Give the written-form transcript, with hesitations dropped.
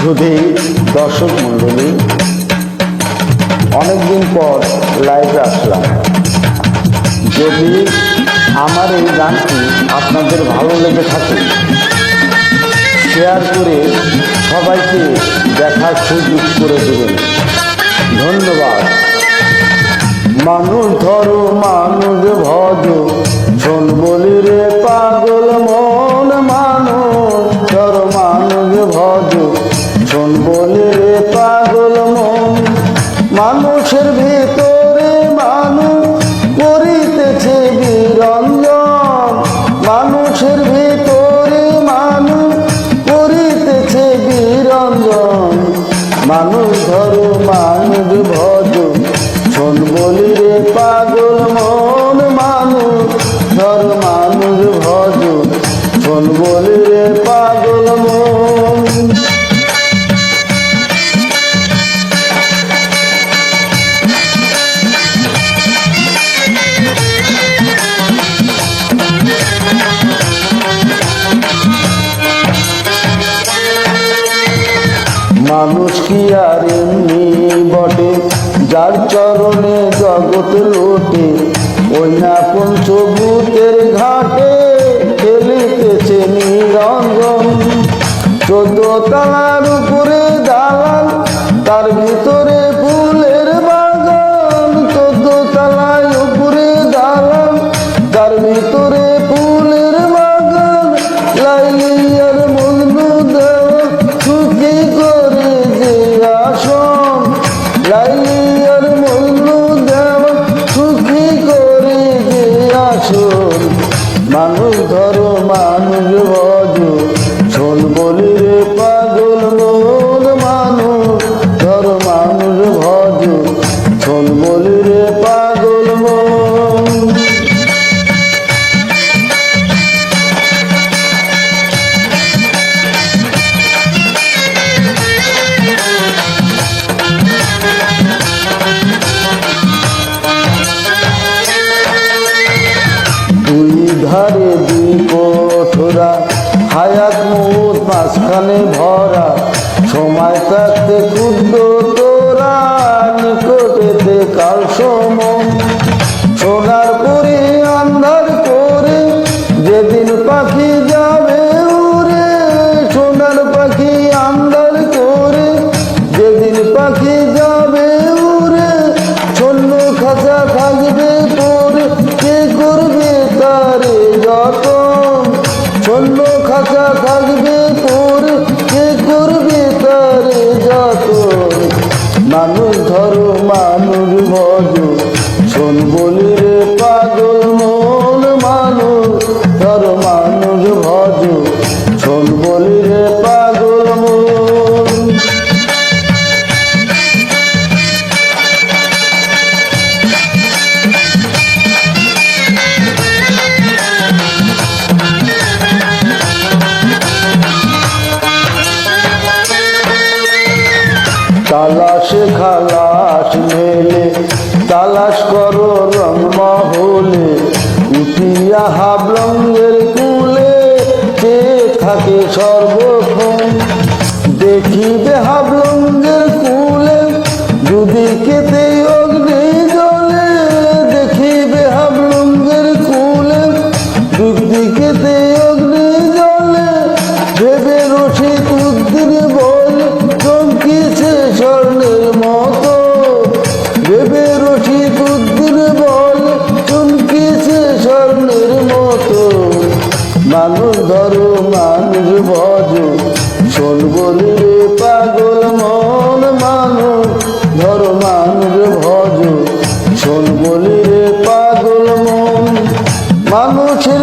শুধু দর্শক মণ্ডলী, অনেকদিন পর লাইভে আসলাম। যদি আমার এই গানটি আপনাদের ভালো লেগে থাকে, শেয়ার করে সবাইকে দেখার সুযোগ করে দেবেন। ধন্যবাদ। মানুষ ধরো মানুষ ভজ, শোন বলি রে পাগল মন। মানুষ ধরো মানুষ ভজ, শোন বলি রে পাগল মন। মানুষের ভিতরে মানুষ করিতেছে বিরঞ্জন। মানুষের ভিতরে মানুষ করিতেছে বিরঞ্জন। মানুষ ধরো মানুষ ভজ, শোন বলি রে পাগল মন। মানুষ ধরো মানুষ ভজ, শোন বলি রে পাগল মন। মানুষ কি আর এমনি বটে, যার চরণে জগৎ লোটে। ওই না পঞ্চভূতের ঘাটে খেলিতেছে নিরঞ্জন। 14 তলার উপরে দালান, তার ভিতরে ফুলের বাগান। 14 তলার উপরে দালান, তার ভিতরে ফুলের বাগান। লাইলি আর মজনু দেওয়া সুখী করে যে আসন। লাইলি আর মজনু দেওয়া সুখী করে যে আসন। মানুষ ধরো মানুষ ভজ, শোন বলি রে পাগল মন। মানুষ ধরো মানুষ ভজ, শোন বলি রে পাগল মন। দুই ধারে দুই কঠোরা, হায়াত মুহূর্ত মাঝখানে ভরা। সময় থাকতে ক্ষুদ্র তোরা, নিকটেতে কাল সমন। সোনার পরে আন্ধার করে যেদিন পাখি যাবে উড়ে। সোনার পাখি আন্ধার করে যেদিন পাখি যাবে উড়ে। শূন্য খাঁচা থাকবে পরে, কে করবে তারে যতন। শূন্য খাঁচা থাকবে পরে, কে করবে তারে যতন। মানুষ ধরো মানুষ ভজ, শোন বলি রে পাগল মন। মানুষ ধরো মানুষ ভজ, শোন বলি রে পাগল মন। তালাশে খালাস মেলে, তালাশ করো রং মহলে। উঠিয়া হাবলঙ্গের কুলে, কে থাকে সর্বক্ষণ। দেখিবে হাবলঙ্গের কুলে, দুদিকেতে অগ্নি জ্বলে। দেখিবে হাবলঙ্গের কুলে, দুদিকেতে অগ্নি জ্বলে। ভেবে রশিদ উদ্দিন বলে, চমকিছে স্বর্ণের মতো। ভেবে রশিদ উদ্দিন বলে, চমকিছে স্বর্ণের মতো। মানুষ ধরো মানুষ ভজ, শোন বলি রে পাগল মন। মানুষ ধরো মানুষ ভজ, শোন বলি রে পাগল মন। মানুষের